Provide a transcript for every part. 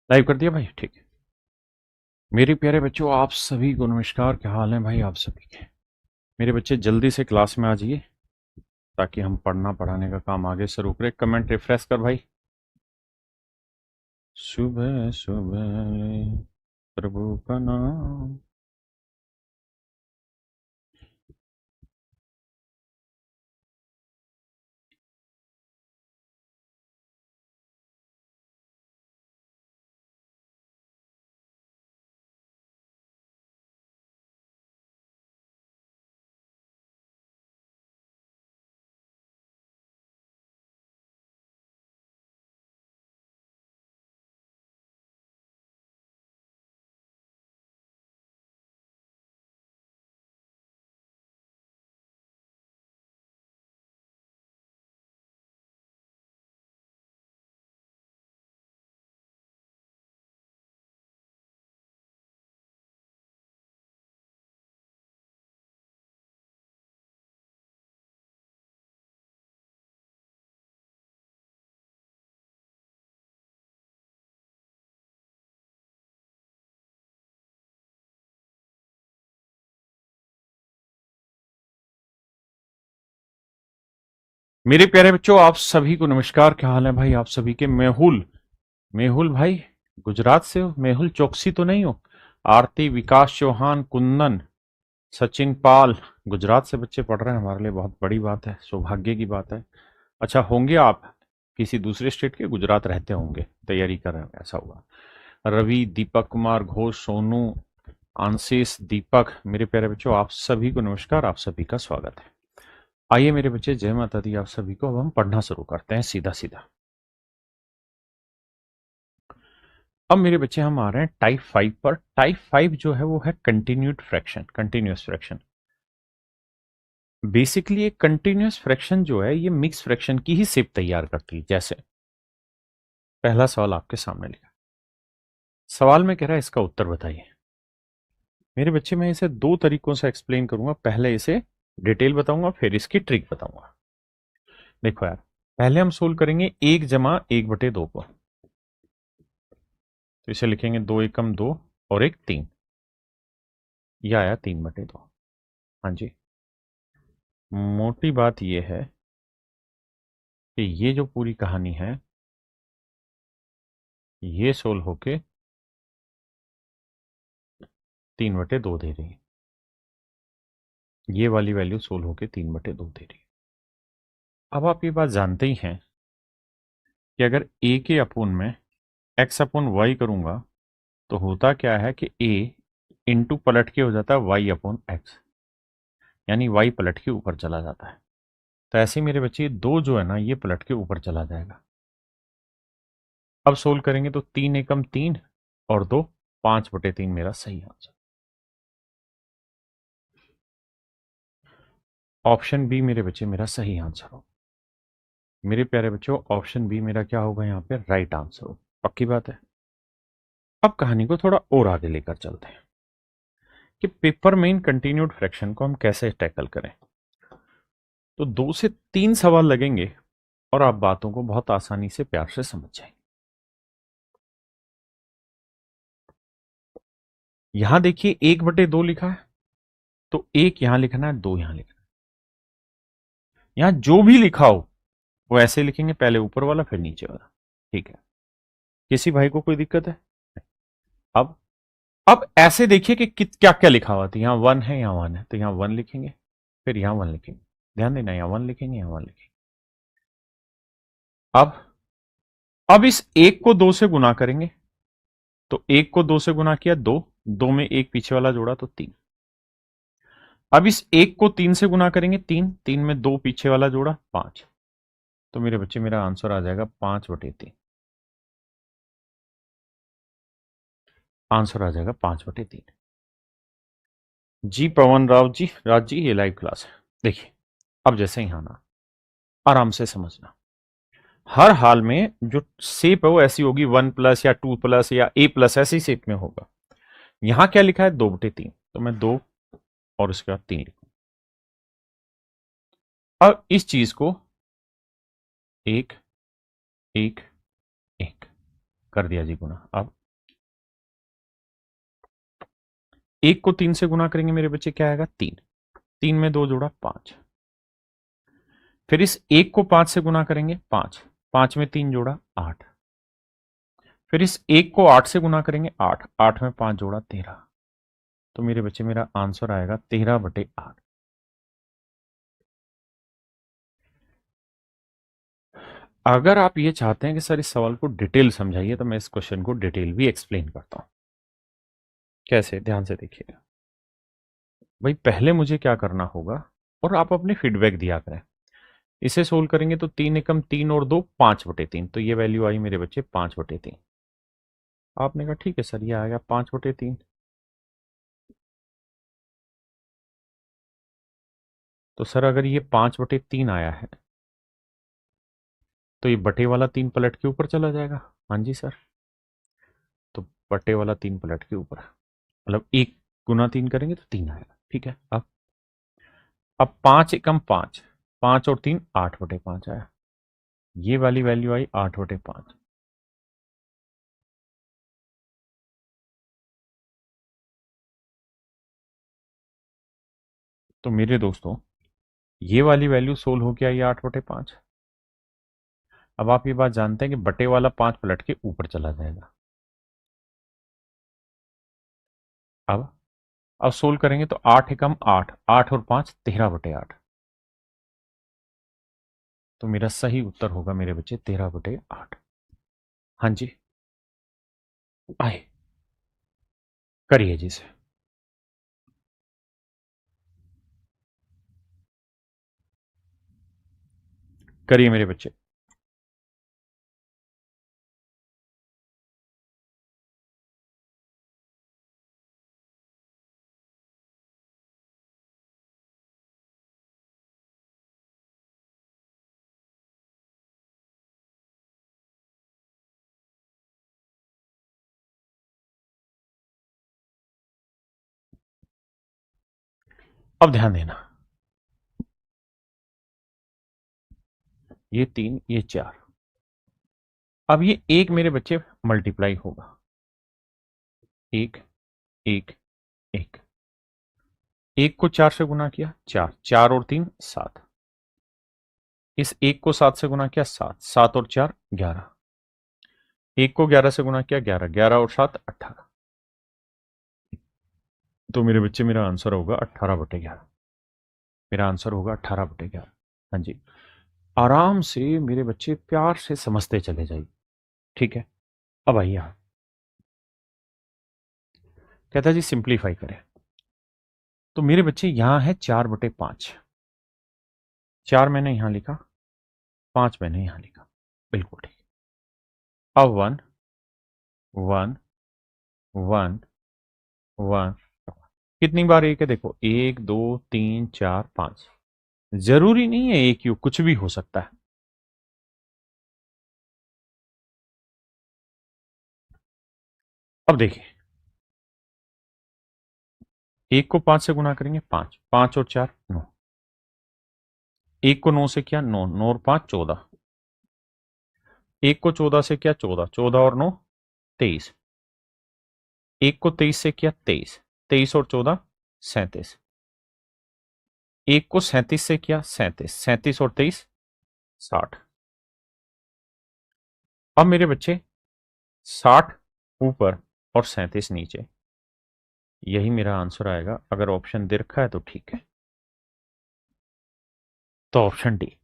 Live कर दिया भाई, ठीक है। मेरे प्यारे बच्चों, आप सभी को नमस्कार। क्या हाल है भाई आप सभी के? मेरे बच्चे जल्दी से क्लास में आ जाइए ताकि हम पढ़ना पढ़ाने का काम आगे शुरू करें। कमेंट रिफ्रेश कर भाई। सुबह सुबह प्रभु का नाम। मेरे प्यारे बच्चों, आप सभी को नमस्कार। क्या हाल है भाई आप सभी के? मेहुल मेहुल भाई गुजरात से हो? मेहुल चौकसी तो नहीं हो? आरती, विकास चौहान, कुंदन, सचिन पाल, गुजरात से बच्चे पढ़ रहे हैं। हमारे लिए बहुत बड़ी बात है, सौभाग्य की बात है। अच्छा, होंगे आप किसी दूसरे स्टेट के? गुजरात रहते होंगे, तैयारी कर रहे हैं, ऐसा हुआ। रवि, दीपक कुमार घोष, सोनू, आंशीष, दीपक, मेरे प्यारे बच्चों आप सभी को नमस्कार, आप सभी का स्वागत है। आइए मेरे बच्चे, जय माता दी आप सभी को। अब हम पढ़ना शुरू करते हैं सीधा सीधा। अब मेरे बच्चे हम आ रहे हैं टाइप 5 पर। टाइप 5 जो है वो है continued fraction, continuous fraction. Basically एक कंटिन्यूअस फ्रैक्शन जो है ये मिक्स फ्रैक्शन की ही शेप तैयार करती है। जैसे पहला सवाल आपके सामने लिखा, सवाल में कह रहा है इसका उत्तर बताइए। मेरे बच्चे मैं इसे दो तरीकों से एक्सप्लेन करूंगा। पहले इसे डिटेल बताऊंगा, फिर इसकी ट्रिक बताऊंगा। देखो यार, पहले हम सोल्व करेंगे 1 + 1/2 को। तो इसे लिखेंगे 2 एकम 2 और 1 3। यह आया 3/2। हाँ जी। मोटी बात यह है कि ये जो पूरी कहानी है ये सोल्व होके 3/2 दे रही है। ये वाली वैल्यू सोल्व होके 3/2 दे रही है। अब आप ये बात जानते ही हैं कि अगर ए के अपोन में एक्स अपॉन वाई करूंगा तो होता क्या है कि ए इंटू पलट के हो जाता है वाई अपॉन एक्स, यानी वाई पलट के ऊपर चला जाता है। तो ऐसे ही मेरे बच्चे दो जो है ना ये पलट के ऊपर चला जाएगा। अब सोल्व करेंगे तो 3 एकम 3 और 2 5/3 मेरा सही आंसर। ऑप्शन बी मेरे बच्चे मेरा सही आंसर हो। मेरे प्यारे बच्चों ऑप्शन बी मेरा क्या होगा यहाँ पे? राइट आंसर हो। पक्की बात है। अब कहानी को थोड़ा और आगे लेकर चलते हैं कि पेपर में इन कंटिन्यूड फ्रैक्शन को हम कैसे टैकल करें। तो 2 से 3 सवाल लगेंगे और आप बातों को बहुत आसानी से प्यार से समझ जाएंगे। यहां देखिए 1/2 लिखा है, तो 1 यहां लिखना है, 2 यहां लिखना है। यहां जो भी लिखा हो वो ऐसे लिखेंगे, पहले ऊपर वाला फिर नीचे वाला। ठीक है? किसी भाई को कोई दिक्कत है? अब अब ऐसे देखिए कि क्या क्या लिखा हुआ था। यहाँ 1 है, यहाँ 1 है, तो यहाँ 1 लिखेंगे, फिर यहाँ 1 लिखेंगे। ध्यान देना, यहाँ 1 लिखेंगे, यहाँ 1 लिखेंगे। अब इस 1 को 2 से गुना करेंगे, तो 1 को 2 से गुना किया 2, 2 में 1 पीछे वाला जोड़ा तो 3। अब इस 1 को 3 से गुना करेंगे, 3, 3 में 2 पीछे वाला जोड़ा 5। तो मेरे बच्चे मेरा आंसर आ जाएगा 5/3। आंसर आ जाएगा 5/3। जी पवन राव जी, राज जी, ये लाइव क्लास है। देखिए, अब जैसे ही आना, आराम से समझना। हर हाल में जो शेप है वो ऐसी होगी, 1+ या 2+ या A+ ऐसी शेप में होगा। यहां क्या लिखा है? 2/3, तो मैं 2 और उसके बाद 3 लिखूं। अब इस चीज को 1 1 1 कर दिया जी गुना। अब एक को 3 से गुना करेंगे मेरे बच्चे, क्या आएगा? 3। 3 में 2 जोड़ा 5। फिर इस एक को 5 से गुना करेंगे, 5। 5 में 3 जोड़ा 8। फिर इस एक को 8 से गुना करेंगे, 8। 8 में 5 जोड़ा 13। तो मेरे बच्चे मेरा आंसर आएगा 13/8। अगर आप ये चाहते हैं कि सर इस सवाल को डिटेल समझाइए, तो मैं इस क्वेश्चन को डिटेल भी एक्सप्लेन करता हूं। कैसे? ध्यान से देखिएगा भाई। पहले मुझे क्या करना होगा, और आप अपने फीडबैक दिया करें। इसे सोल्व करेंगे तो 3 एकम 3 और 2 5/3। तो ये वैल्यू आई मेरे बच्चे 5/3। आपने कहा ठीक है सर, ये आएगा 5/3। तो सर अगर ये 5/3 आया है, तो ये बटे वाला 3 पलट के ऊपर चला जाएगा। हाँ जी सर। तो बटे वाला 3 पलट के ऊपर, मतलब 1 गुना 3 करेंगे तो 3 आएगा। ठीक है। अब 5 एकम 5, 5 और 3 8/5 आया। ये वाली वैल्यू आई 8/5। तो मेरे दोस्तों, ये वाली वैल्यू सोल्व हो गया, ये 8/5। अब आप ये बात जानते हैं कि बटे वाला 5 पलट के ऊपर चला जाएगा। अब सोल्व करेंगे तो 8 एकम 8, 8 और 5 13/8। तो मेरा सही उत्तर होगा मेरे बच्चे 13/8। हाँ जी, आए करिए जी से। करिए मेरे बच्चे। अब ध्यान देना, ये 3, ये 4। अब ये एक मेरे बच्चे मल्टीप्लाई होगा। एक, एक, एक। एक को 4 से गुना किया, 4। 4 और 3 7। इस एक को 7 से गुना किया, 7। 7 और 4 11। एक को 11 से गुना किया, 11। 11 और 7 18। तो मेरे बच्चे मेरा आंसर होगा 18/11। मेरा आंसर होगा 18/11। हाँ जी। आराम से मेरे बच्चे प्यार से समझते चले जाइए। ठीक है। अब आइए, कहता है जी सिंप्लीफाई करें। तो मेरे बच्चे यहां है 4/5। 4 मैंने यहां लिखा, 5 मैंने यहां लिखा। बिल्कुल ठीक। अब 1 1 1 1। कितनी बार एक है? देखो, 1 2 3 4 5। जरूरी नहीं है एक यू, कुछ भी हो सकता है। अब देखिए, एक को 5 से गुना करेंगे, 5। 5 और 4 9। एक को 9 से किया, 9। 9 और 5 14। एक को 14 से किया, 14। 14 और 9 23। एक को 23 से किया, 23। 23 और 14 37। एक को 37 से किया, 37। 37 और 23 60। अब मेरे बच्चे 60 ऊपर और 37 नीचे, यही मेरा आंसर आएगा। अगर ऑप्शन दे रखा है तो ठीक है, तो ऑप्शन डी।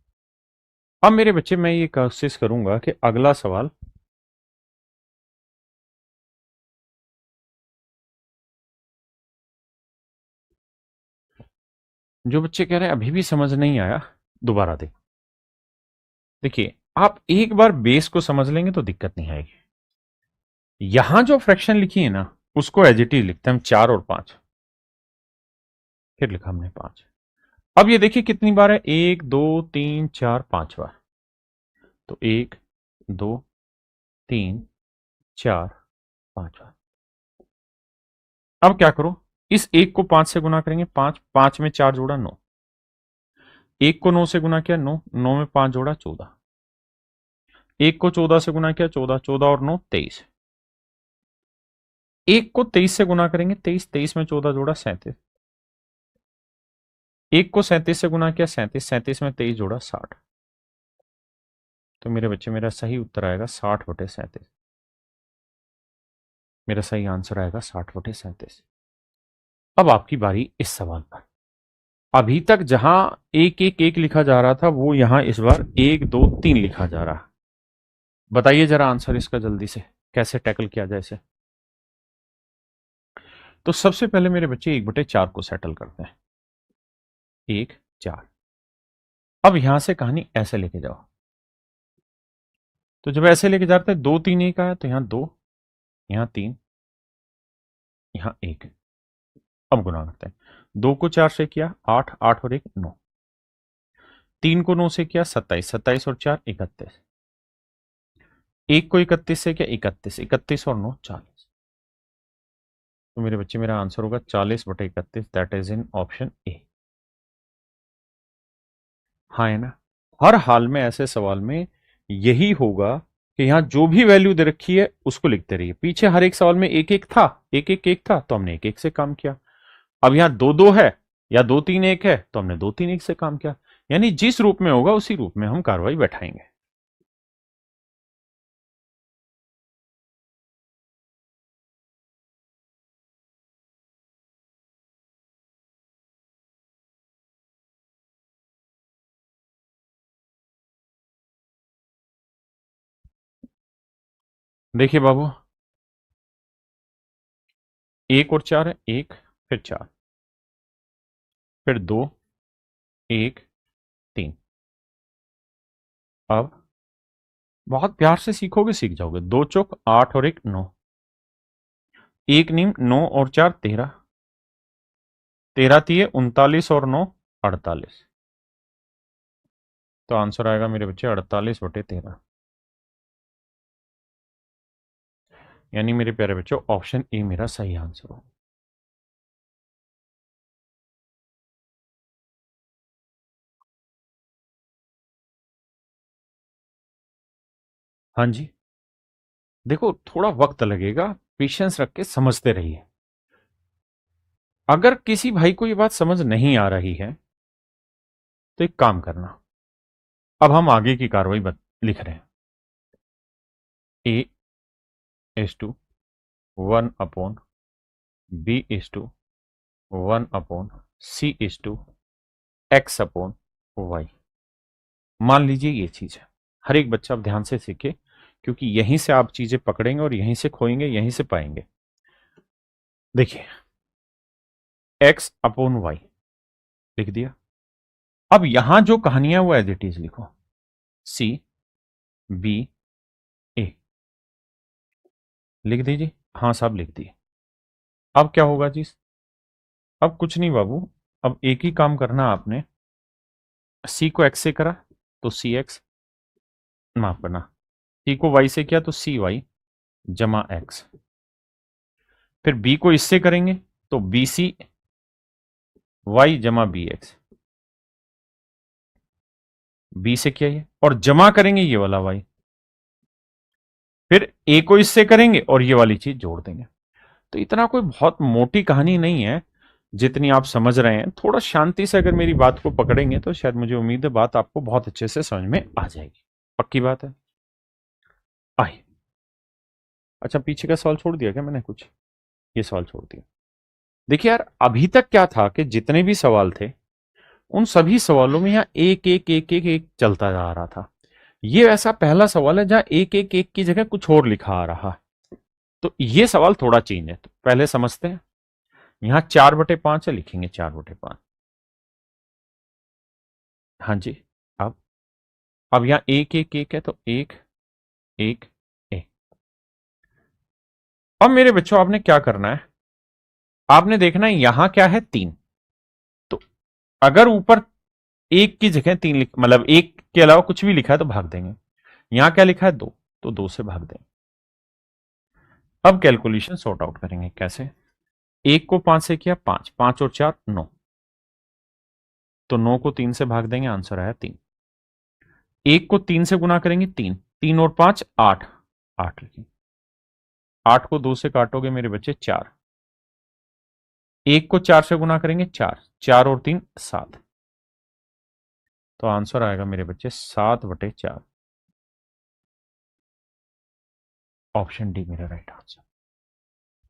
अब मेरे बच्चे मैं ये कोशिश करूंगा कि अगला सवाल जो बच्चे कह रहे हैं अभी भी समझ नहीं आया, दोबारा दे। देखिए, आप एक बार बेस को समझ लेंगे तो दिक्कत नहीं आएगी। यहां जो फ्रैक्शन लिखी है ना, उसको एज इट इज लिखते हैं हम, 4 और 5। फिर लिखा हमने 5। अब ये देखिए कितनी बार है, 1 2 3 4 5 बार। तो 1 2 3 4 5 बार। अब क्या करो, इस एक को 5 से गुना करेंगे, 5। 5 में 4 जोड़ा 9। एक को 9 से गुना किया, 9। 9 में 5 जोड़ा 14। एक को 14 से गुना किया, 14। 14 और 9 23। एक को 23 से गुना करेंगे, 23, 23 में 14 जोड़ा 37। एक को 37 से गुना किया, 37, 37 में 23 जोड़ा 60। तो मेरे बच्चे मेरा सही उत्तर आएगा 60/37। मेरा सही आंसर आएगा 60/37। अब आपकी बारी इस सवाल पर। अभी तक जहां एक एक एक लिखा जा रहा था, वो यहां इस बार 1 2 3 लिखा जा रहा है। बताइए जरा आंसर इसका जल्दी से, कैसे टैकल किया जाए इसे। तो सबसे पहले मेरे बच्चे 1/4 को सेटल करते हैं। 1 4। अब यहां से कहानी ऐसे लेके जाओ। तो जब ऐसे लेके जाते हैं, 2 3 1 आया, तो यहां 2, यहां 3, यहां 1। अब गुना करते हैं। 2 को 4 से किया 8, 8 और 1 9। 3 को 9 से किया 27, 27 और 4 31। 1 को 31 से किया 31, 31 और 9 40। तो मेरे बच्चे मेरा आंसर होगा 40/31, that is in option A. हाँ है ना। हर हाल में ऐसे सवाल में यही होगा कि यहां जो भी वैल्यू दे रखी है उसको लिखते रहिए। पीछे हर एक सवाल में एक एक था, एक एक एक था, तो हमने एक एक से काम किया। अब यहां 2 2 है या 2 3 1 है, तो हमने 2 3 1 से काम किया। यानी जिस रूप में होगा उसी रूप में हम कार्रवाई बैठाएंगे। देखिए बाबू, 1 और 4 है, 1 फिर 4 फिर 2 1 3। अब बहुत प्यार से सीखोगे सीख जाओगे। 2 चौक 8 और 1 9। 1 नीम 9 और 4 13। 13 तिये 39 और 9 48। तो आंसर आएगा मेरे बच्चे 48/13। यानी मेरे प्यारे बच्चों, ऑप्शन ए मेरा सही आंसर हो। हाँ जी। देखो, थोड़ा वक्त लगेगा, पेशेंस रख के समझते रहिए। अगर किसी भाई को ये बात समझ नहीं आ रही है, तो एक काम करना। अब हम आगे की कार्रवाई लिख रहे हैं। A is to 1/, B is to 1/, C is to x/y। मान लीजिए ये चीज है। हर एक बच्चा अब ध्यान से सीखे, क्योंकि यहीं से आप चीजें पकड़ेंगे और यहीं से खोएंगे, यहीं से पाएंगे। देखिए, x/y लिख दिया। अब यहां जो कहानियां वो एज इट इज लिखो। सी बी ए लिख दीजिए। हाँ साहब, लिख दिए। अब क्या होगा जी? अब कुछ नहीं बाबू, अब एक ही काम करना आपने। सी को एक्स से करा तो सी एक्स, माफ करना, सी को वाई से किया तो सी वाई जमा एक्स। फिर बी को इससे करेंगे तो बी सी वाई जमा बी एक्स। बी से किया ये, और जमा करेंगे ये वाला वाई। फिर ए को इससे करेंगे और ये वाली चीज जोड़ देंगे। तो इतना कोई बहुत मोटी कहानी नहीं है जितनी आप समझ रहे हैं। थोड़ा शांति से अगर मेरी बात को पकड़ेंगे तो शायद, मुझे उम्मीद है, बात आपको बहुत अच्छे से समझ में आ जाएगी। पक्की बात है। आइए। अच्छा, पीछे का सवाल छोड़ दिया क्या मैंने कुछ? ये सवाल छोड़ दिया। देखिए यार, अभी तक क्या था कि जितने भी सवाल थे, उन सभी सवालों में यहाँ एक एक एक एक एक चलता जा रहा था। ये ऐसा पहला सवाल है जहां एक एक एक की जगह कुछ और लिखा आ रहा है। तो ये सवाल थोड़ा चेंज है, तो पहले समझते हैं। यहां 4/5 है, लिखेंगे 4/5। हाँ जी। अब अब यहां एक एक एक है, तो एक एक एक। अब मेरे बच्चों, आपने क्या करना है? आपने देखना है यहां क्या है, 3। तो अगर ऊपर एक की जगह 3 लिख, मतलब एक के अलावा कुछ भी लिखा है, तो भाग देंगे। यहां क्या लिखा है, 2, तो 2 से भाग देंगे। अब कैलकुलेशन सॉर्ट आउट करेंगे कैसे। एक को 5 से किया 5, 5 और 4 9। तो 9 को 3 से भाग देंगे, आंसर आया 3। एक को 3 से गुना करेंगे, 3, 3 और 5 8, 8 लिखेंगे। 8 को 2 से काटोगे मेरे बच्चे 4, 1 को 4 से गुना करेंगे 4, 4 और 3 7, तो आंसर आएगा मेरे बच्चे 7/4। ऑप्शन डी मेरा राइट आंसर।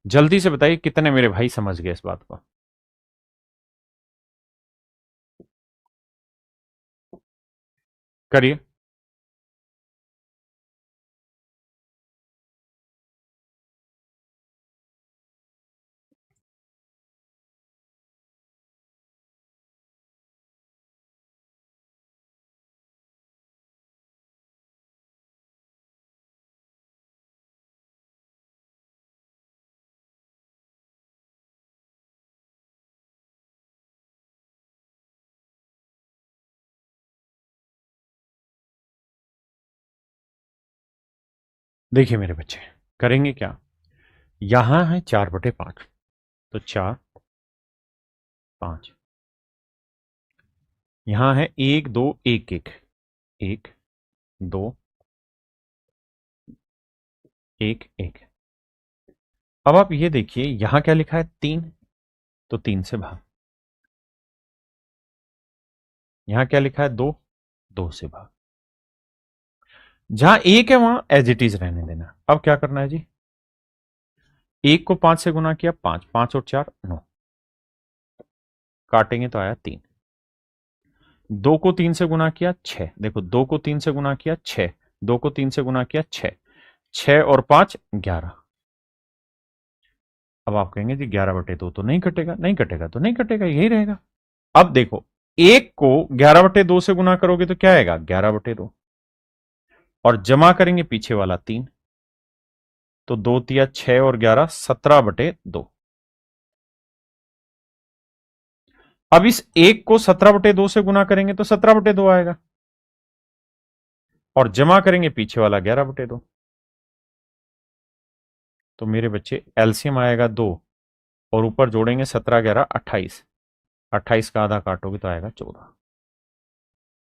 जल्दी से बताइए कितने मेरे भाई समझ गए इस बात को। करिए। देखिए मेरे बच्चे, करेंगे क्या, यहां है 4/5, तो 4 5, यहां है 1 2 1 1, 1 2 1 1। अब आप ये देखिए यहां क्या लिखा है 3, तो 3 से भाग। यहां क्या लिखा है 2, 2 से भाग। जहां 1 है वहां एज इट इज रहने देना। अब क्या करना है जी, 1 को 5 से गुना किया 5, 5 और 4 9, काटेंगे तो आया 3। 2 को 3 से गुना किया 6, देखो 2 को 3 से गुना किया 6, 2 को 3 से गुना किया 6, 6 और 5 11। अब आप कहेंगे जी 11/2 तो नहीं कटेगा, नहीं कटेगा तो नहीं कटेगा, यही रहेगा। अब देखो 1 को 11/2 से गुना करोगे तो क्या आएगा 11/2, और जमा करेंगे पीछे वाला 3, तो 2 तिया 6 और 11 17/2। अब इस 1 को 17/2 से गुना करेंगे तो 17/2 आएगा, और जमा करेंगे पीछे वाला 11/2। तो मेरे बच्चे एलसीएम आएगा 2, और ऊपर जोड़ेंगे 17 11 28, 28 का आधा काटोगे तो आएगा 14।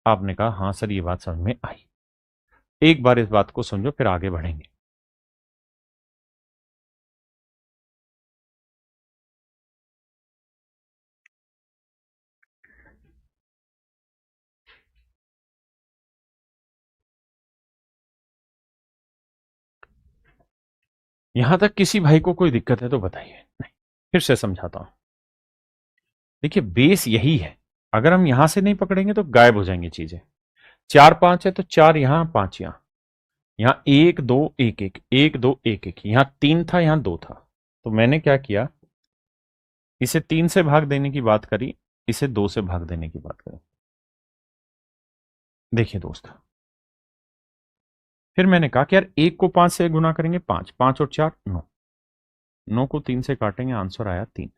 आपने कहा हाँ सर ये बात समझ में आई। एक बार इस बात को समझो फिर आगे बढ़ेंगे। यहां तक किसी भाई को कोई दिक्कत है तो बताइए, नहीं फिर से समझाता हूं। देखिए बेस यही है, अगर हम यहां से नहीं पकड़ेंगे तो गायब हो जाएंगी चीजें। 4 5 है तो 4 यहां 5 यहां, यहां 1 2 1 1 1 2 1 1, यहां 3 था यहां 2 था। तो मैंने क्या किया, इसे 3 से भाग देने की बात करी, इसे 2 से भाग देने की बात करी। देखिए दोस्त, फिर मैंने कहा कि यार 1 को 5 से गुना करेंगे 5, 5 और 4 9, 9 को 3 से काटेंगे आंसर आया 3।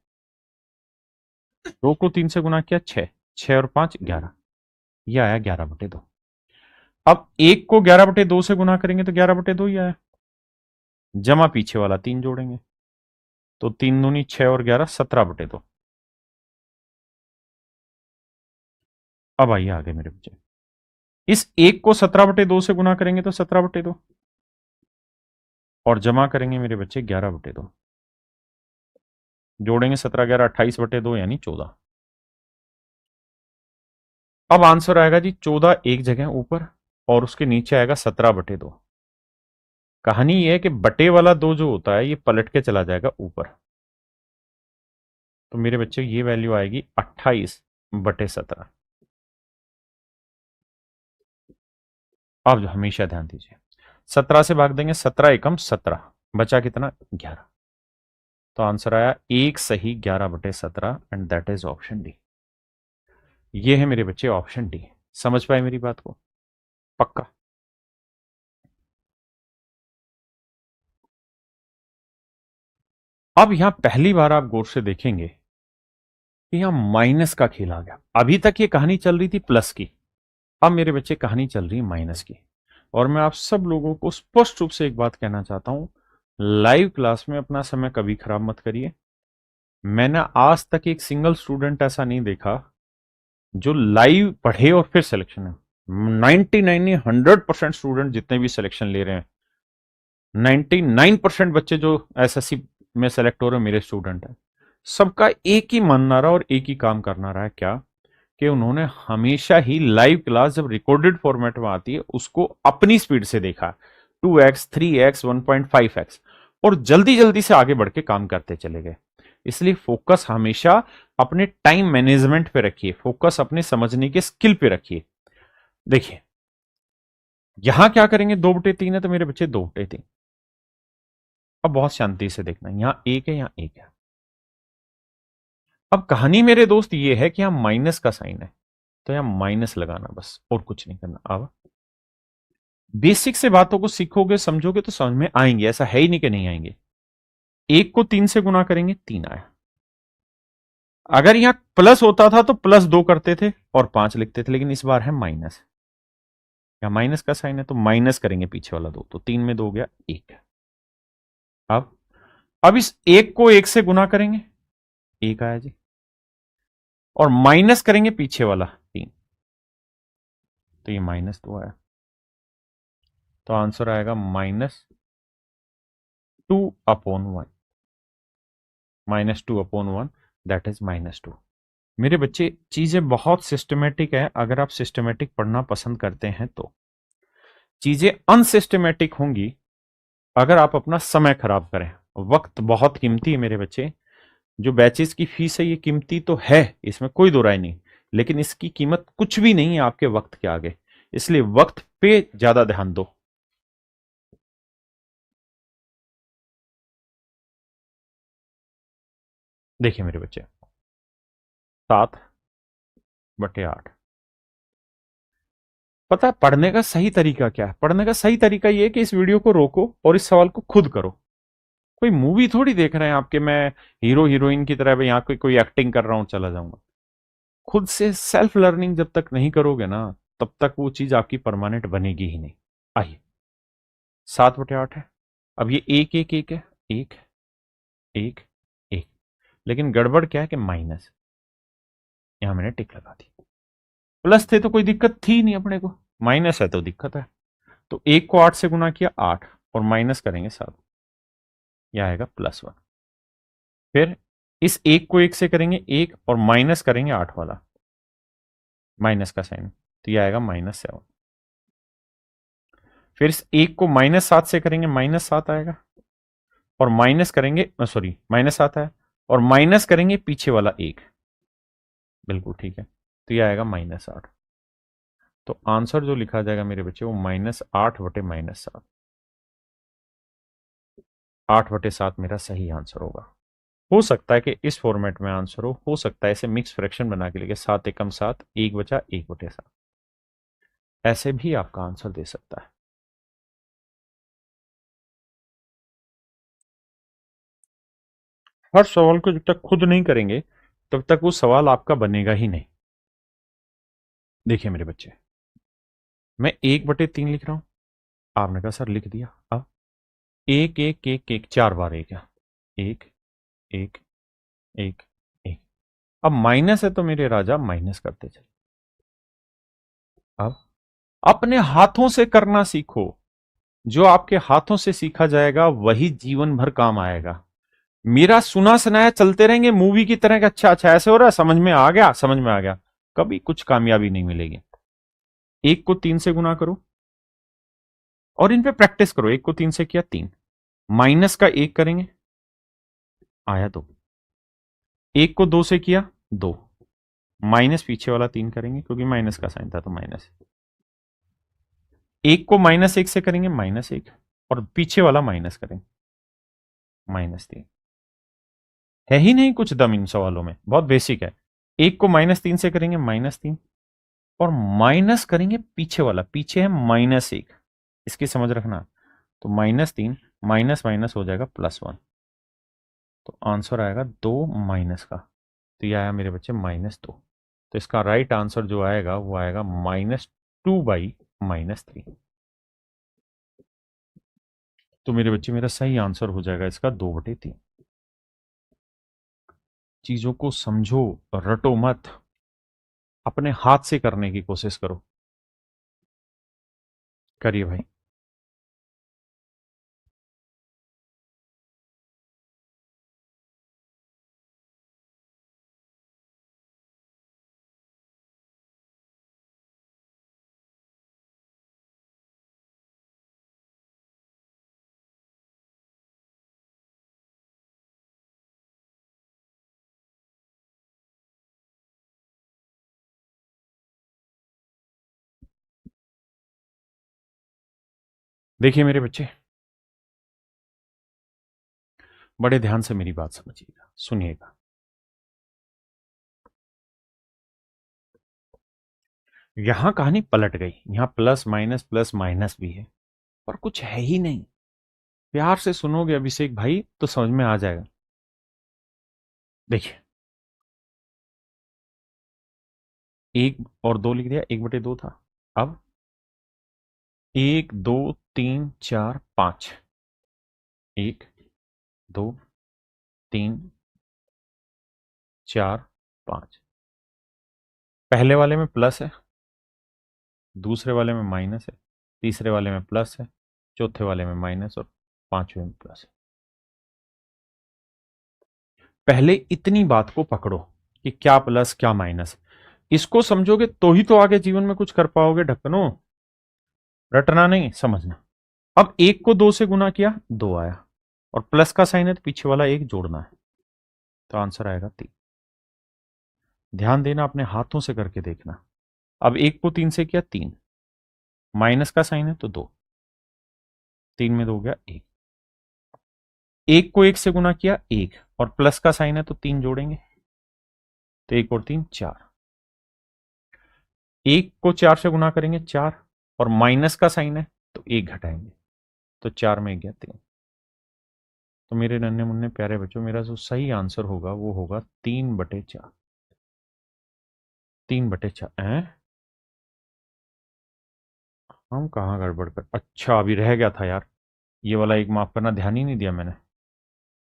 2 को 3 से गुना किया 6, 6 और 5 11, यह आया 11/2। अब 1 को 11/2 से गुना करेंगे तो 11/2 ही आया, जमा पीछे वाला 3 जोड़ेंगे, तो 3 दूनी 6 और 11 17/2। अब आइए आगे मेरे बच्चे, इस 1 को 17/2 से गुना करेंगे तो 17/2, और जमा करेंगे मेरे बच्चे 11/2, जोड़ेंगे 17 11 28/2 यानी 14। अब आंसर आएगा जी 14 एक जगह ऊपर, और उसके नीचे आएगा 17/2। कहानी यह है कि बटे वाला 2 जो होता है ये पलट के चला जाएगा ऊपर, तो मेरे बच्चे ये वैल्यू आएगी 28/17। आप जो हमेशा ध्यान दीजिए, 17 से भाग देंगे 17 एकम 17, बचा कितना 11, तो आंसर आया एक सही 11/17, and that is option D. ये है मेरे बच्चे ऑप्शन डी। समझ पाए मेरी बात को पक्का? अब यहां पहली बार आप गौर से देखेंगे कि यहां माइनस का खेल आ गया। अभी तक ये कहानी चल रही थी प्लस की, अब मेरे बच्चे कहानी चल रही है माइनस की। और मैं आप सब लोगों को स्पष्ट रूप से एक बात कहना चाहता हूं, लाइव क्लास में अपना समय कभी खराब मत करिए। मैंने आज तक एक सिंगल स्टूडेंट ऐसा नहीं देखा जो लाइव पढ़े और फिर सिलेक्शन है। 99 100% स्टूडेंट जितने भी सिलेक्शन ले रहे हैं 99% बच्चे जो एसएससी में सेलेक्ट हो रहे मेरे स्टूडेंट हैं, सबका एक ही मानना रहा और एक ही काम करना रहा है, क्या कि उन्होंने हमेशा ही लाइव क्लास जब रिकॉर्डेड फॉर्मेट में आती है उसको अपनी स्पीड से देखा, 2x 3x 1.5x, और जल्दी जल्दी से आगे बढ़ के काम करते चले गए। इसलिए फोकस हमेशा अपने टाइम मैनेजमेंट पे रखिए, फोकस अपने समझने के स्किल पे रखिए। देखिए यहां क्या करेंगे, 2/3 है तो मेरे बच्चे 2/3। अब बहुत शांति से देखना, यहां एक है, यहां एक है। अब कहानी मेरे दोस्त ये है कि यहां माइनस का साइन है, तो यहां माइनस लगाना बस, और कुछ नहीं करना। अब बेसिक से बातों को सीखोगे समझोगे तो समझ में आएंगे, ऐसा है ही नहीं कि नहीं आएंगे। एक को 3 से गुना करेंगे, 3 आया। अगर यहां प्लस होता था तो +2 करते थे और 5 लिखते थे, लेकिन इस बार है माइनस, या माइनस का साइन है तो माइनस करेंगे पीछे वाला 2, तो 3 में 2 गया 1। अब इस 1 को 1 से गुना करेंगे, 1 आया जी, और माइनस करेंगे पीछे वाला 3, तो ये -2 आया। तो आंसर आएगा -2/1, -2/1, दैट इज -2। मेरे बच्चे चीजें बहुत सिस्टमेटिक है, अगर आप सिस्टमेटिक पढ़ना पसंद करते हैं तो। चीजें अनसिस्टमेटिक होंगी अगर आप अपना समय खराब करें। वक्त बहुत कीमती है मेरे बच्चे, जो बैचेस की फीस है ये कीमती तो है, इसमें कोई दो राय नहीं, लेकिन इसकी कीमत कुछ भी नहीं है आपके वक्त के आगे, इसलिए वक्त पे ज्यादा ध्यान दो। देखिए मेरे बच्चे, 7/8। पता है पढ़ने का सही तरीका क्या है? पढ़ने का सही तरीका ये है कि इस वीडियो को रोको और इस सवाल को खुद करो। कोई मूवी थोड़ी देख रहे हैं आपके, मैं हीरो हीरोइन की तरह यहाँ कोई एक्टिंग कर रहा हूं चला जाऊंगा। खुद से सेल्फ लर्निंग जब तक नहीं करोगे ना, तब तक वो चीज आपकी परमानेंट बनेगी ही नहीं। आइए, 7/8 है। अब ये एक एक एक है, एक एक एक, लेकिन गड़बड़ क्या है कि माइनस, यहां मैंने टिक लगा दी। प्लस थे तो कोई दिक्कत थी नहीं अपने को, माइनस है तो दिक्कत है। तो 1 को 8 से गुना किया 8, और माइनस करेंगे 7, यह आएगा +1। फिर इस 1 को 1 से करेंगे 1, और माइनस करेंगे 8 वाला, माइनस का साइन, तो यह आएगा -7। फिर इस 1 को -7 से करेंगे, -7 आएगा, और माइनस करेंगे, सॉरी -7 है, और माइनस करेंगे पीछे वाला 1, बिल्कुल ठीक है, तो यह आएगा -8। तो आंसर जो लिखा जाएगा मेरे बच्चे वो -8/-7, 8/7 मेरा सही आंसर होगा। हो सकता है कि इस फॉर्मेट में आंसर हो सकता है इसे मिक्स फ्रैक्शन बना के लेके 7 एकम 7, 1/1/7, ऐसे भी आपका आंसर दे सकता है। हर सवाल को जब तक खुद नहीं करेंगे तब तक वो सवाल आपका बनेगा ही नहीं। देखिए मेरे बच्चे, मैं 1/3 लिख रहा हूं, आपने कहा सर लिख दिया। अब 1 1 1 1, 4 बार 1 है, 1 1 1 1। अब माइनस है तो मेरे राजा माइनस करते चले। अब अपने हाथों से करना सीखो, जो आपके हाथों से सीखा जाएगा वही जीवन भर काम आएगा। मेरा सुना सुनाया चलते रहेंगे मूवी की तरह, अच्छा अच्छा ऐसे हो रहा है, समझ में आ गया, समझ में आ गया, कभी कुछ कामयाबी नहीं मिलेगी। 1 को 3 से गुना करो और इन पे प्रैक्टिस करो। 1 को 3 से किया 3, माइनस का 1 करेंगे, आया 2। 1 को 2 से किया 2, माइनस पीछे वाला 3 करेंगे क्योंकि माइनस का साइन था तो माइनस। 1 को -1 से करेंगे -1, और पीछे वाला माइनस करेंगे, -3। है ही नहीं कुछ दम इन सवालों में, बहुत बेसिक है। 1 को -3 से करेंगे -3, और माइनस करेंगे पीछे वाला, पीछे है -1, इसकी समझ रखना। तो -3 माइनस माइनस हो जाएगा +1, तो आंसर आएगा 2 माइनस का, तो यह आया मेरे बच्चे -2। तो इसका राइट आंसर जो आएगा वो आएगा -2/-3। तो मेरे बच्चे मेरा सही आंसर हो जाएगा इसका 2/3। चीजों को समझो, रटो मत, अपने हाथ से करने की कोशिश करो। करिए भाई। देखिए मेरे बच्चे, बड़े ध्यान से मेरी बात समझिएगा, सुनिएगा। यहां कहानी पलट गई, यहां प्लस माइनस भी है, पर कुछ है ही नहीं। प्यार से सुनोगे अभिषेक भाई तो समझ में आ जाएगा। देखिए, 1 और 2 लिख दिया, 1/2 था। अब 1 2 3 4 5, 1 2 3 4 5। पहले वाले में प्लस है, दूसरे वाले में माइनस है, तीसरे वाले में प्लस है, चौथे वाले में माइनस और पांचवें में प्लस है। पहले इतनी बात को पकड़ो कि क्या प्लस क्या माइनस। इसको समझोगे तो ही तो आगे जीवन में कुछ कर पाओगे ढक्कनो, रटना नहीं, समझना। अब 1 को 2 से गुना किया, 2 आया, और प्लस का साइन है तो पीछे वाला 1 जोड़ना है, तो आंसर आएगा 3। ध्यान देना, अपने हाथों से करके देखना। अब 1 को 3 से किया, 3, माइनस का साइन है तो 2, 3 में 2 गया 1। 1 को 1 से गुना किया, 1, और प्लस का साइन है तो 3 जोड़ेंगे, तो 1 और 3 4। 1 को 4 से गुना करेंगे, 4, और माइनस का साइन है तो 1 घटाएंगे, तो 4 में 1 गया 3। तो मेरे नन्हे मुन्ने प्यारे बच्चों, मेरा जो सही आंसर होगा वो होगा 3/4। 3/4। हम कहाँ गड़बड़ कर, अच्छा अभी रह गया था यार, ये वाला एक माफ करना, ध्यान ही नहीं दिया मैंने,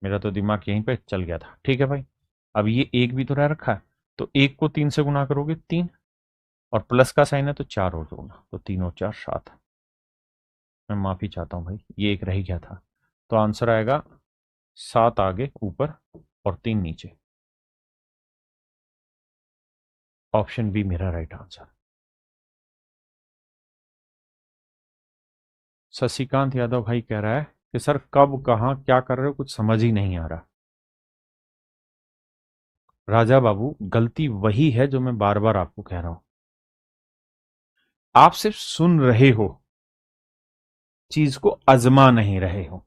मेरा तो दिमाग यहीं पे चल गया था। ठीक है भाई, अब ये 1 भी तो रह रखा है, तो 1 को 3 से गुना करोगे 3, और प्लस का साइन है तो 4 और जोड़ना, तो 3 और 4 7। मैं माफी चाहता हूँ भाई, ये एक रह गया था, तो आंसर आएगा 7 आगे ऊपर और 3 नीचे। ऑप्शन बी मेरा राइट आंसर। शशिकांत यादव भाई कह रहा है कि सर कब कहाँ क्या कर रहे हो, कुछ समझ ही नहीं आ रहा। राजा बाबू, गलती वही है जो मैं बार बार आपको कह रहा हूं, आप सिर्फ सुन रहे हो, चीज को आजमा नहीं रहे हो।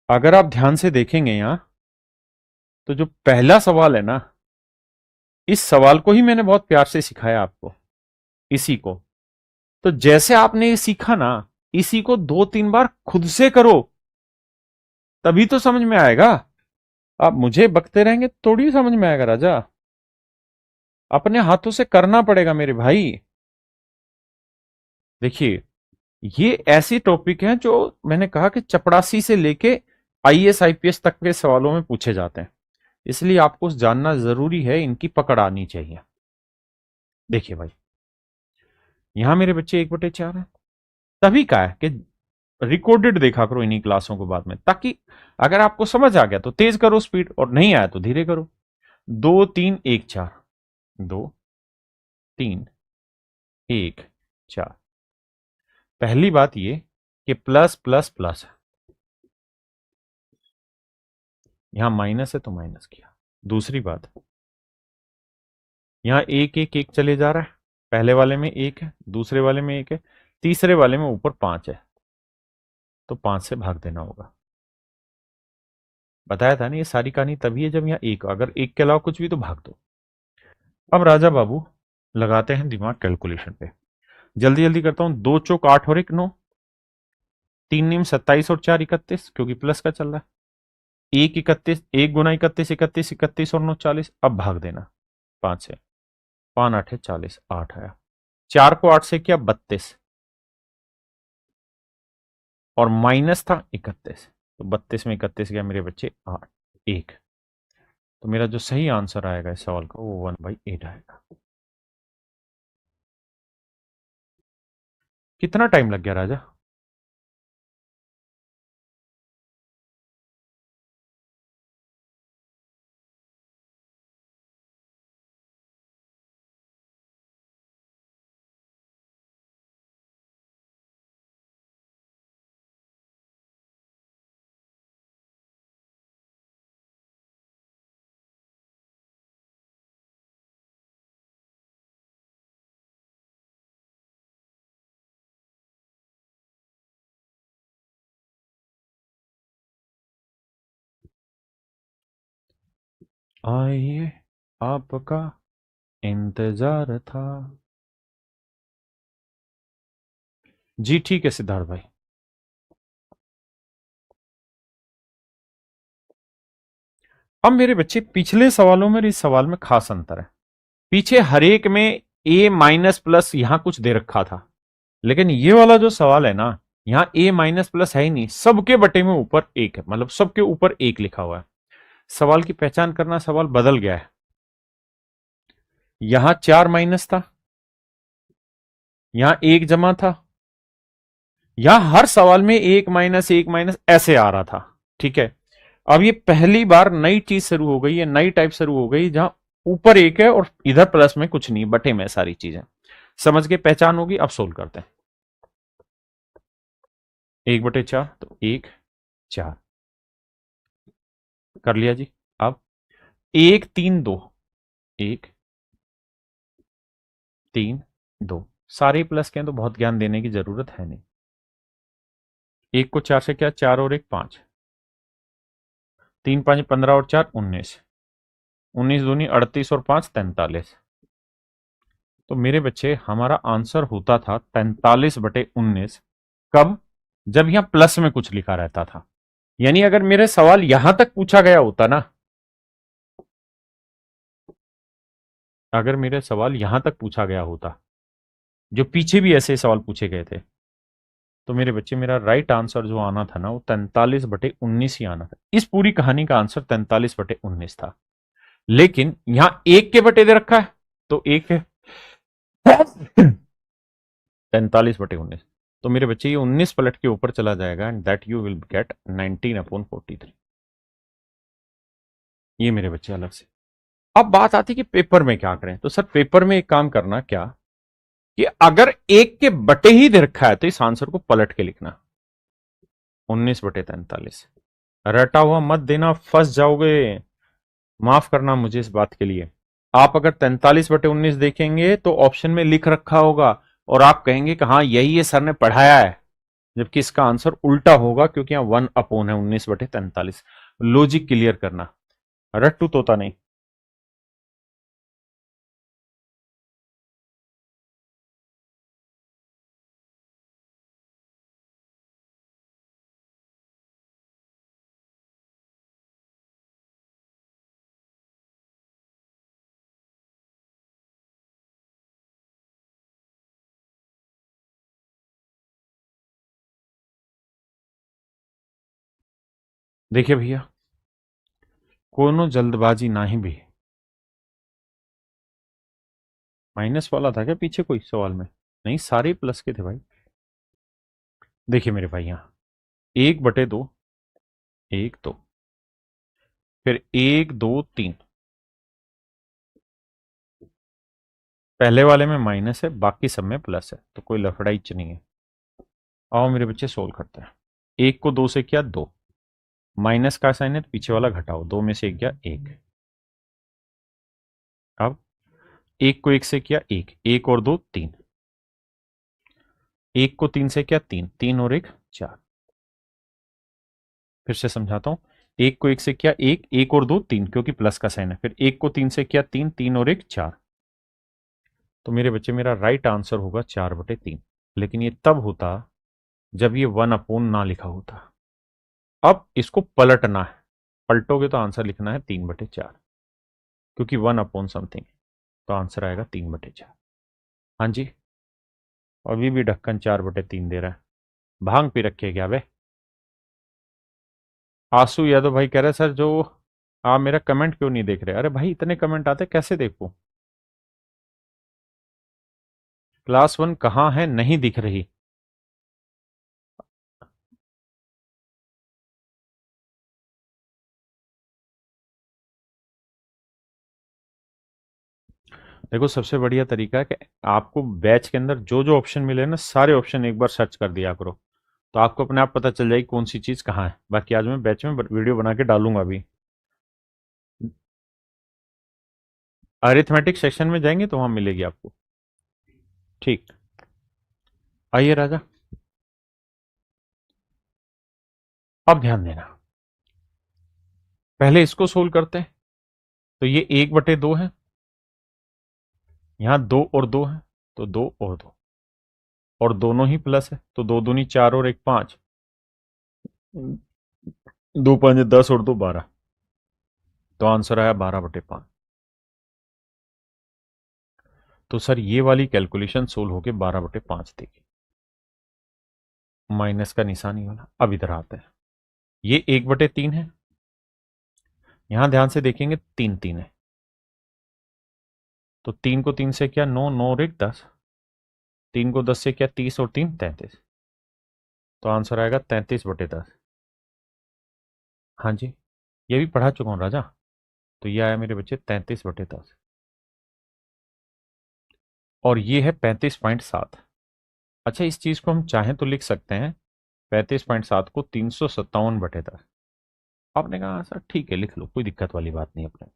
अगर आप ध्यान से देखेंगे यहां, तो जो पहला सवाल है ना, इस सवाल को ही मैंने बहुत प्यार से सिखाया आपको, इसी को। तो जैसे आपने ये सीखा ना, इसी को 2-3 बार खुद से करो, तभी तो समझ में आएगा। आप मुझे बकते रहेंगे थोड़ी समझ में आएगा राजा, अपने हाथों से करना पड़ेगा मेरे भाई। देखिए, ये ऐसी टॉपिक हैं जो मैंने कहा कि चपड़ासी से लेके आईएएस आईपीएस तक के सवालों में पूछे जाते हैं, इसलिए आपको जानना जरूरी है, इनकी पकड़ आनी चाहिए। देखिए भाई, यहां मेरे बच्चे 1/4 है, तभी कहा है कि रिकॉर्डेड देखा करो इन्हीं क्लासों को बाद में, ताकि अगर आपको समझ आ गया तो तेज करो स्पीड, और नहीं आया तो धीरे करो। 2 3 1 4, 2 3 1 4। पहली बात ये कि प्लस प्लस प्लस है, यहां माइनस है तो माइनस किया। दूसरी बात, यहाँ 1 1 1 चले जा रहा है, पहले वाले में 1 है, दूसरे वाले में 1 है, तीसरे वाले में ऊपर 5 है, तो 5 से भाग देना होगा। बताया था ना, ये सारी कहानी तभी है जब यहाँ 1, अगर 1 के अलावा कुछ भी तो भाग दो। अब राजा बाबू लगाते हैं दिमाग कैलकुलेशन पे, जल्दी जल्दी करता हूं। 2 चौक 8 और 1 9, 3 नीम 27 और 4 31, क्योंकि प्लस का चल रहा है। 1 31, 1 गुना 31 31, 31 और 9 40। अब भाग देना 5 से, 5 8 है 40, 8 आया। 4 को 8 से किया 32, और माइनस था 31, तो 32 में 31 गया मेरे बच्चे 8 1। तो मेरा जो सही आंसर आएगा इस सवाल का वो 1/8 आएगा। कितना टाइम लग गया राजा? आइए आपका इंतजार था। जी ठीक है सिद्धार्थ भाई। अब मेरे बच्चे पिछले सवालों में और इस सवाल में खास अंतर है। पीछे हर एक में ए माइनस प्लस यहां कुछ दे रखा था, लेकिन ये वाला जो सवाल है ना, यहां ए माइनस प्लस है ही नहीं, सबके बटे में ऊपर एक है, मतलब सबके ऊपर एक लिखा हुआ है। सवाल की पहचान करना, सवाल बदल गया है। यहां चार माइनस था, यहां एक जमा था, यहां हर सवाल में एक माइनस ऐसे आ रहा था। ठीक है, अब ये पहली बार नई चीज शुरू हो गई है, नई टाइप शुरू हो गई, जहां ऊपर एक है और इधर प्लस में कुछ नहीं, बटे में सारी चीजें। समझ के पहचान होगी। अब सोल्व करते हैं। एक बटे चार तो एक चार कर लिया जी। अब एक तीन दो, एक तीन दो, सारे प्लस के हैं तो बहुत ज्ञान देने की जरूरत है नहीं। एक को चार से क्या, चार और एक पांच, तीन पांच 15 और चार 19, 19 दूनी 38 और पांच 43। तो मेरे बच्चे हमारा आंसर होता था 43/19। कब? जब यहां प्लस में कुछ लिखा रहता था। यानी अगर मेरे सवाल यहां तक पूछा गया होता ना, अगर मेरे सवाल यहां तक पूछा गया होता, जो पीछे भी ऐसे सवाल पूछे गए थे, तो मेरे बच्चे मेरा राइट आंसर जो आना था ना, वो 43/19 ही आना था। इस पूरी कहानी का आंसर 43/19 था। लेकिन यहां एक के बटे दे रखा है, तो एक है 43/19। तो मेरे बच्चे ये 19 पलट के ऊपर चला जाएगा and that you will get 19/43। ये मेरे बच्चे अलग से। अब बात आती है कि पेपर में क्या करें। तो सर पेपर में एक काम करना क्या, कि अगर एक के बटे ही दे रखा है तो इस आंसर को पलट के लिखना, 19/43। रटा हुआ मत देना, फंस जाओगे। माफ करना मुझे इस बात के लिए। आप अगर 43/19 देखेंगे तो ऑप्शन में लिख रखा होगा और आप कहेंगे कि हाँ यही ये सर ने पढ़ाया है, जबकि इसका आंसर उल्टा होगा, क्योंकि यहां 1/, है 19/43। लॉजिक क्लियर करना, रट्टू तोता नहीं। देखिए भैया, कोनो जल्दबाजी नहीं भी। माइनस वाला था क्या पीछे कोई सवाल में? नहीं, सारे प्लस के थे भाई। देखिए मेरे भाई, यहां 1/2, एक दो, फिर एक दो तीन, पहले वाले में माइनस है, बाकी सब में प्लस है, तो कोई लफड़ाइच नहीं है। आओ मेरे बच्चे सोल्व करते हैं। एक को दो से किया दो, माइनस का साइन है तो पीछे वाला घटाओ, दो में से एक गया एक। अब एक को एक से किया एक, एक और दो तीन, एक को तीन से किया तीन, तीन और एक चार। फिर से समझाता हूं, एक को एक से किया एक, एक और दो तीन, क्योंकि प्लस का साइन है, फिर एक को तीन से किया तीन, तीन और एक चार। तो मेरे बच्चे मेरा राइट आंसर होगा 4/3। लेकिन ये तब होता जब ये 1/, ना लिखा होता। अब इसको पलटना है, पलटोगे तो आंसर लिखना है 3/4, क्योंकि 1/ समथिंग, तो आंसर आएगा 3/4। हाँ जी, अभी भी ढक्कन 4/3 दे रहा है। भांग पी रखे क्या बे? आंसू यादव भाई कह रहे सर जो आप मेरा कमेंट क्यों नहीं देख रहे? अरे भाई इतने कमेंट आते कैसे देखूं? क्लास वन कहाँ है, नहीं दिख रही। देखो सबसे बढ़िया तरीका है कि आपको बैच के अंदर जो जो ऑप्शन मिले ना, सारे ऑप्शन एक बार सर्च कर दिया करो, तो आपको अपने आप पता चल जाएगी कौन सी चीज कहाँ है। बाकी आज मैं बैच में वीडियो बना के डालूंगा अभी। अरिथमेटिक सेक्शन में जाएंगे तो वहां मिलेगी आपको। ठीक, आइए राजा, अब ध्यान देना। पहले इसको सोल्व करते हैं, तो ये 1/2 है, यहां 2 और 2 है, तो 2 और 2, और दोनों ही प्लस है, तो 2 दूनी 4 और 1 5, 2 5 10 और 2 12, तो आंसर आया 12/5। तो सर ये वाली कैलकुलेशन सोल्व होके 12/5 देगी, माइनस का निशान ही वाला। अब इधर आते हैं, ये 1/3 है, यहां ध्यान से देखेंगे 3 3 है, तो 3 को 3 से क्या 9, 9 और 1 10, 3 को 10 से क्या 30 और 3 33, तो आंसर आएगा 33/10। हाँ जी, ये भी पढ़ा चुका हूं राजा। तो ये आया मेरे बच्चे 33/10, और ये है 35.7। अच्छा, इस चीज को हम चाहें तो लिख सकते हैं 35.7 को 357/10। आपने कहा सर ठीक है लिख लो, कोई दिक्कत वाली बात नहीं अपने।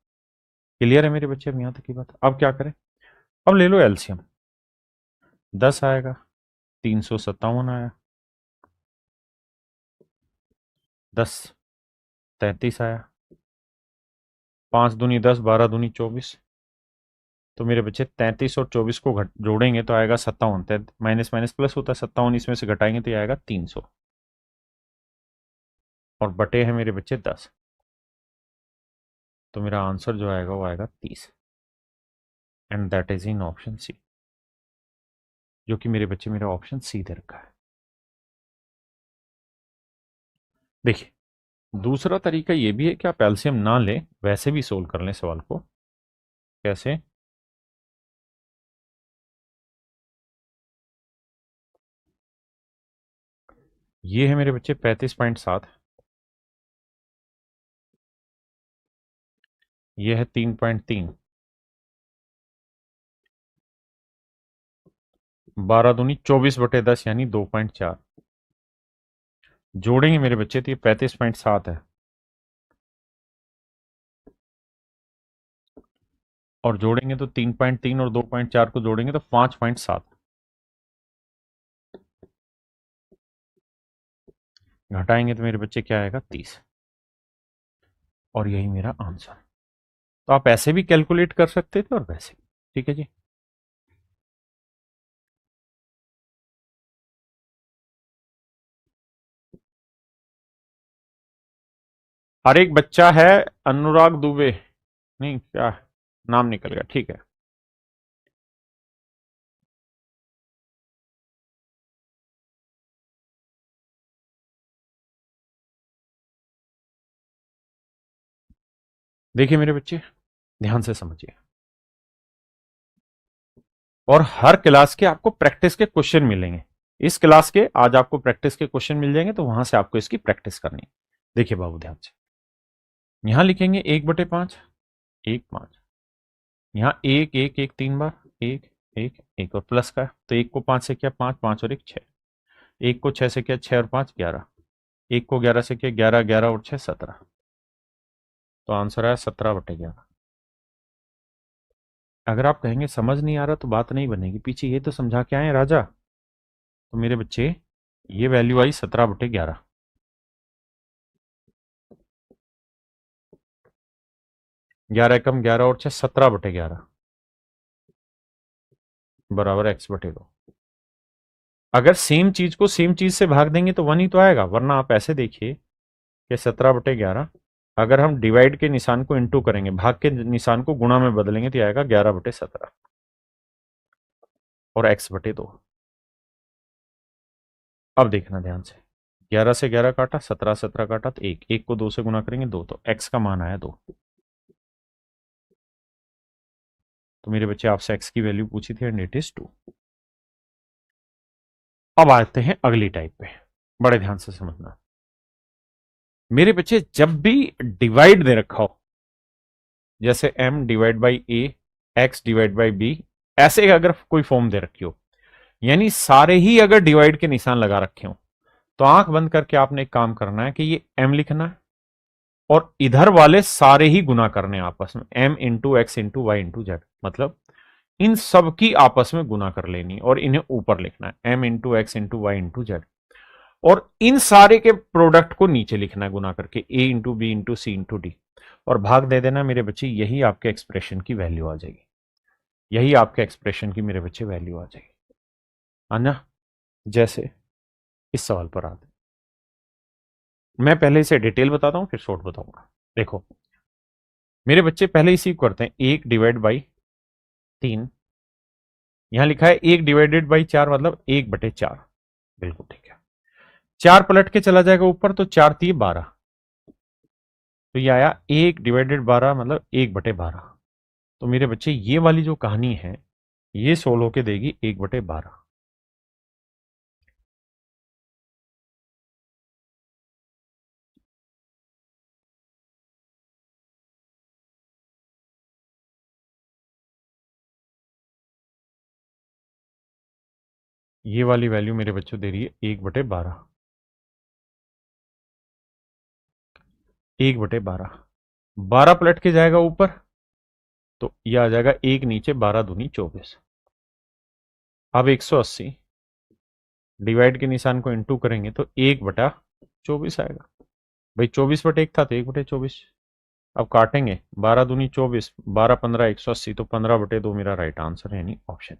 क्लियर है मेरे बच्चे अब यहां तक की बात? अब क्या करें, अब ले लो एलसीएम। 10 आएगा, 357 आया, 10 33 आया, 5 दूनी 10, 12 दूनी 24, तो मेरे बच्चे 33 और 24 को जोड़ेंगे तो आएगा 57, माइनस माइनस प्लस होता है, 57 इसमें से घटाएंगे तो ये आएगा 300, और बटे हैं मेरे बच्चे 10, तो मेरा आंसर जो आएगा वो आएगा 30, and that is in option c, जो कि मेरे बच्चे मेरा ऑप्शन सी दे रखा है। देखिए, दूसरा तरीका ये भी है कि आप एलसीएम ना लें, वैसे भी सोल्व कर लें सवाल को। कैसे? ये है मेरे बच्चे 35.7, ये है 3.3, 12 दूनी 24/10 यानी 2.4, जोड़ेंगे मेरे बच्चे तो ये 35.7 है, और जोड़ेंगे तो 3.3 और 2.4 को जोड़ेंगे तो 5.7, घटाएंगे तो मेरे बच्चे क्या आएगा 30, और यही मेरा आंसर। तो आप ऐसे भी कैलकुलेट कर सकते थे और वैसे भी। ठीक है जी। और एक बच्चा है अनुराग दुबे, नहीं क्या नाम निकल गया, ठीक है। देखिए मेरे बच्चे, ध्यान से समझिए, और हर क्लास के आपको प्रैक्टिस के क्वेश्चन मिलेंगे। इस क्लास के आज आपको प्रैक्टिस के क्वेश्चन मिल जाएंगे, तो वहां से आपको इसकी प्रैक्टिस करनी है। देखिए बाबू ध्यान से, यहां लिखेंगे 1/5, 1 5, यहाँ 1 1 1 3 बार, 1 1 1, और प्लस का तो 1 को 5 से किया 5 5 और 1 6, 1 को 6 से किया 6 और 5 11, 1 को 11 से किया 11 11 और 6 17, तो आंसर आया 17/11। अगर आप कहेंगे समझ नहीं आ रहा तो बात नहीं बनेगी, पीछे ये तो समझा के आए राजा। तो मेरे बच्चे ये वैल्यू आई 17/11, 11 कम 11 और 6 17/11 बराबर x/2। अगर सेम चीज को सेम चीज से भाग देंगे तो 1 ही तो आएगा, वरना आप ऐसे देखिए कि 17/11 अगर हम डिवाइड के निशान को इंटू करेंगे, भाग के निशान को गुणा में बदलेंगे तो आएगा 11/17 और x/2। अब देखना ध्यान से, 11 से 11 काटा, 17 17 काटा, तो 1 1 को 2 से गुना करेंगे 2, तो x का मान आया 2। तो मेरे बच्चे आपसे x की वैल्यू पूछी थी एंड इट इज 2। अब आते हैं अगली टाइप पे, बड़े ध्यान से समझना मेरे बच्चे। जब भी डिवाइड दे रखा हो, जैसे m divide by a, x divide by b, ऐसे अगर कोई फॉर्म दे रखी हो, यानी सारे ही अगर डिवाइड के निशान लगा रखे हो, तो आंख बंद करके आपने एक काम करना है कि ये m लिखना है, और इधर वाले सारे ही गुना करने आपस में, m into x into y into z, मतलब इन सब की आपस में गुना कर लेनी और इन्हें ऊपर लिखना है, m into x into y into z, और इन सारे के प्रोडक्ट को नीचे लिखना है गुना करके, a into b into c into d. और भाग दे देना मेरे बच्चे, यही आपके एक्सप्रेशन की वैल्यू आ जाएगी, यही आपके एक्सप्रेशन की मेरे बच्चे वैल्यू आ जाएगी। आना, जैसे इस सवाल पर आते, मैं पहले इसे डिटेल बताता हूं फिर शॉर्ट बताऊंगा। देखो मेरे बच्चे, पहले इसी को करते हैं, 1/3। यहां लिखा है 1/4 मतलब 1/4, बिल्कुल ठीक है। 4 पलट के चला जाएगा ऊपर तो 4×3 = 12, तो ये आया 1/12 मतलब 1/12। तो मेरे बच्चे ये वाली जो कहानी है ये 16 के देगी 1/12। ये वाली वैल्यू मेरे बच्चों दे रही है 1/12, 1/12। 12 पलट के जाएगा ऊपर तो ये आ जाएगा 1 नीचे, 12×2 = 24। अब 180 डिवाइड के निशान को इंटू करेंगे तो 1/24 आएगा। भाई 24/1 था तो 1/24। अब काटेंगे, 12×2 = 24, 12×15 180, तो 15/2 मेरा राइट आंसर है, यानी ऑप्शन।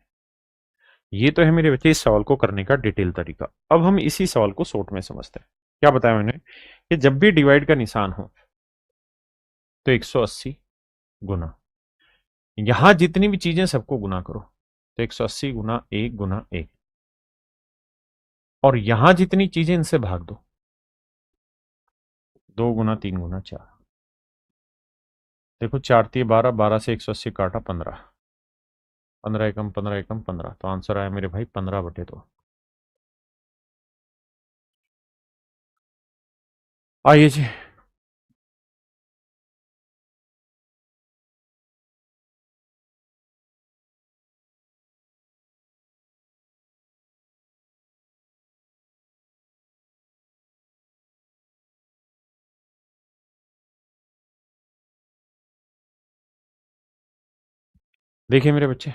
ये तो है मेरे बच्चे इस सवाल को करने का डिटेल तरीका। अब हम इसी सवाल को शॉर्ट में समझते हैं। क्या बताया मैंने कि जब भी डिवाइड का निशान हो तो 180 गुना, यहां जितनी भी चीजें सबको गुना करो, तो 180 गुना 1 गुना 1, और यहां जितनी चीजें इनसे भाग दो, 2 गुना 3 गुना 4। देखो 4×3 = 12, 12 से 180 काटा 15, 15 एकम 15 एकम 15, तो आंसर आया मेरे भाई 15/2। आइए जी, देखिए मेरे बच्चे,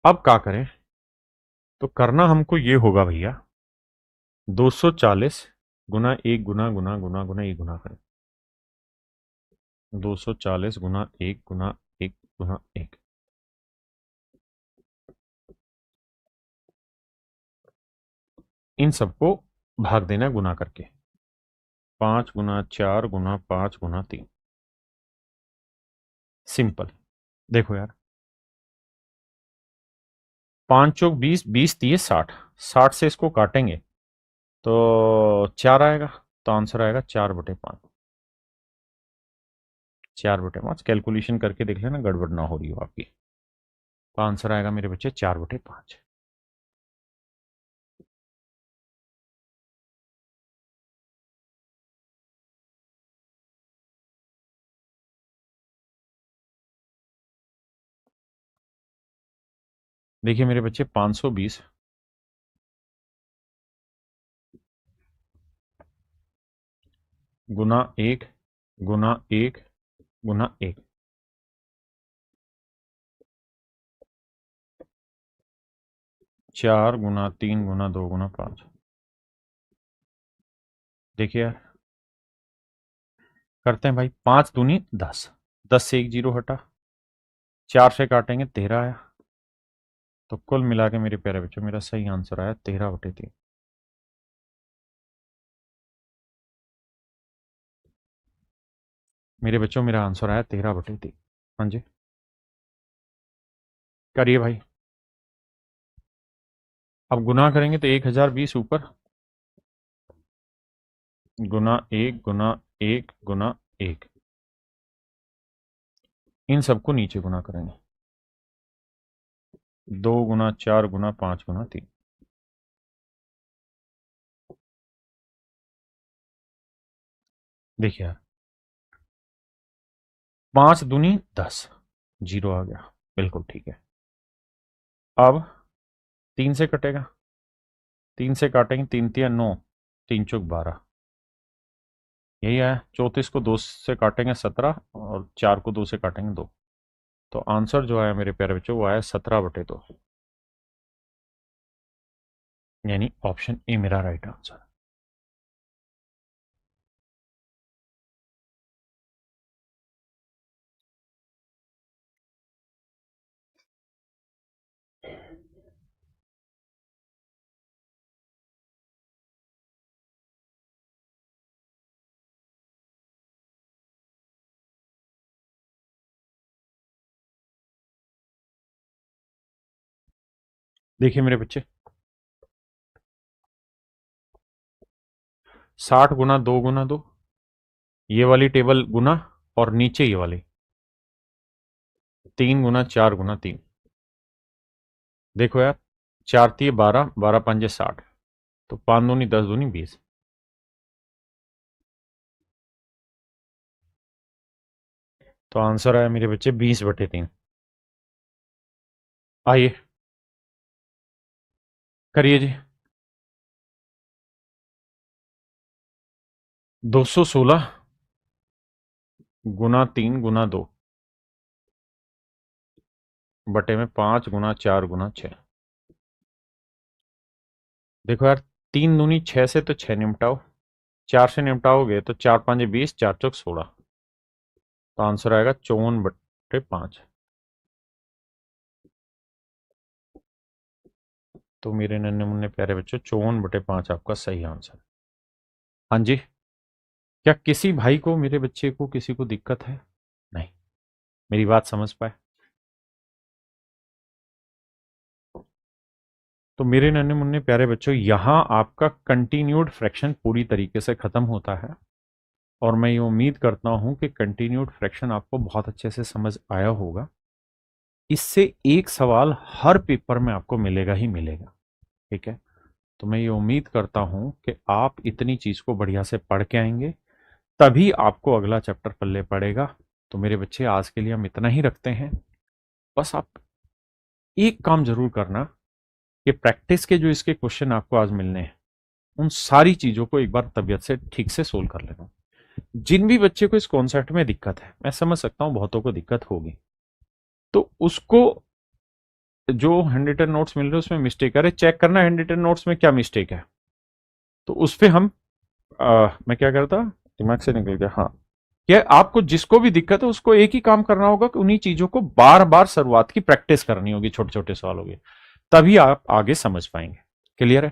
अब क्या करें, तो करना हमको ये होगा भैया, 240 गुना 1 गुना गुना गुना गुना 1 गुना करें, 240 गुना 1 गुना 1 गुना 1, इन सबको भाग देना गुना करके, 5×4 गुना 5 गुना 3। सिंपल। देखो यार, 5×4 = 20, 20×3 = 60, 60 से इसको काटेंगे तो 4 आएगा, तो आंसर आएगा 4/5। 4/5 कैलकुलेशन करके देख लेना, गड़बड़ ना हो रही हो आपकी। तो आंसर आएगा मेरे बच्चे 4/5। देखिए मेरे बच्चे, 520 गुना 1 गुना 1 गुना 1, 4×3 गुना 2 गुना 5। देखिए यार, करते हैं भाई, 5×2 = 10, 10 से 1 जीरो हटा, 4 से काटेंगे 13 आया, तो कुल मिला के मेरे प्यारे बच्चों मेरा सही आंसर आया 13/3। मेरे बच्चों मेरा आंसर आया 13/3। हाँ जी, करिए भाई। अब गुना करेंगे तो 1020 ऊपर, गुना 1 गुना 1 गुना 1, इन सबको नीचे गुना करेंगे, 2×4 गुना 5 गुना 3। देखिए यार, 5×2 = 10, जीरो आ गया, बिल्कुल ठीक है। अब 3 से कटेगा, 3 से काटेंगे, 3×3 = 9, 3×4 = 12, यही आया। 34 को 2 से काटेंगे 17, और 4 को 2 से काटेंगे 2, तो आंसर जो आया मेरे प्यारे बच्चों वो आया 17/2, यानी ऑप्शन ए मेरा राइट आंसर। देखिए मेरे बच्चे, 60 गुना 2 गुना 2, ये वाली टेबल गुना, और नीचे ये वाली 3 गुना 4 गुना 3। देखो यार, 4×3 = 12, 12×5 = 60, तो 5 दूनी 10 दूनी 20। तो आंसर आया मेरे बच्चे 20/3। आइए करिए जी। 216 गुना 3 गुना 2 बटे में 5 गुना 4 गुना 6। देखो यार, 3 दूनी 6 से तो 6 निपटाओ, 4 से निपटाओगे तो 4×5 = 20, 4×4 = 16। तो आंसर आएगा 54/5। तो मेरे नन्हे मुन्ने प्यारे बच्चों, 54/5 आपका सही आंसर। हाँ जी, क्या किसी भाई को, मेरे बच्चे को, किसी को दिक्कत है? नहीं, मेरी बात समझ पाए? तो मेरे नन्हे मुन्ने प्यारे बच्चों, यहां आपका कंटिन्यूड फ्रैक्शन पूरी तरीके से खत्म होता है। और मैं ये उम्मीद करता हूं कि कंटिन्यूड फ्रैक्शन आपको बहुत अच्छे से समझ आया होगा। इससे एक सवाल हर पेपर में आपको मिलेगा ही मिलेगा, ठीक है? तो मैं ये उम्मीद करता हूं कि आप इतनी चीज को बढ़िया से पढ़ के आएंगे, तभी आपको अगला चैप्टर पल्ले पड़ेगा। तो मेरे बच्चे, आज के लिए हम इतना ही रखते हैं। बस आप एक काम जरूर करना, कि प्रैक्टिस के जो इसके क्वेश्चन आपको आज मिलने हैं, उन सारी चीजों को एक बार तबियत से ठीक से सोल्व कर लेना। जिन भी बच्चे को इस कॉन्सेप्ट में दिक्कत है, मैं समझ सकता हूं बहुतों को दिक्कत होगी, तो उसको जो हैंड रिटन नोट्स मिल रहे हैं उसमें मिस्टेक, अरे चेक करना हैंड रिटन नोट्स में क्या मिस्टेक है, तो उस पर हम मैं क्या करता, दिमाग से निकल गया, हाँ, कि आपको जिसको भी दिक्कत है उसको एक ही काम करना होगा कि उन्हीं चीजों को बार बार शुरुआत की प्रैक्टिस करनी होगी, छोटे छोटे सवालों की, तभी आप आगे समझ पाएंगे। क्लियर है?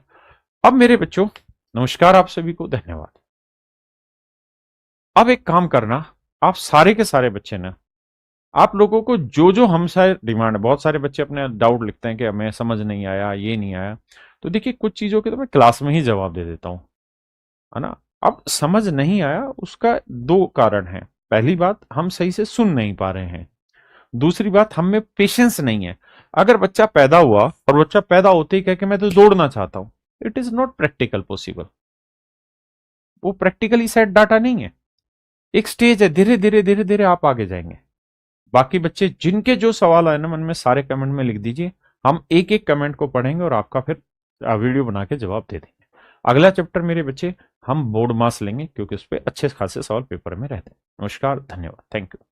अब मेरे बच्चों, नमस्कार आप सभी को, धन्यवाद। अब एक काम करना, आप सारे के सारे बच्चे ना, आप लोगों को जो जो हमसे डिमांड है, बहुत सारे बच्चे अपने डाउट लिखते हैं कि हमें समझ नहीं आया, ये नहीं आया, तो देखिए कुछ चीजों के तो मैं क्लास में ही जवाब दे देता हूं, है ना? अब समझ नहीं आया उसका दो कारण है। पहली बात, हम सही से सुन नहीं पा रहे हैं। दूसरी बात, हम में पेशेंस नहीं है। अगर बच्चा पैदा हुआ और बच्चा पैदा होते ही कह के मैं तो दौड़ना चाहता हूं, it is not practical possible. वो प्रैक्टिकली सेट डाटा नहीं है, एक स्टेज है, धीरे धीरे धीरे धीरे आप आगे जाएंगे। बाकी बच्चे जिनके जो सवाल आए ना मन में, सारे कमेंट में लिख दीजिए, हम एक एक कमेंट को पढ़ेंगे और आपका फिर वीडियो बना के जवाब दे देंगे। अगला चैप्टर मेरे बच्चे हम बोर्ड मास लेंगे, क्योंकि उस पर अच्छे खासे सवाल पेपर में रहते हैं। नमस्कार, धन्यवाद, थैंक यू।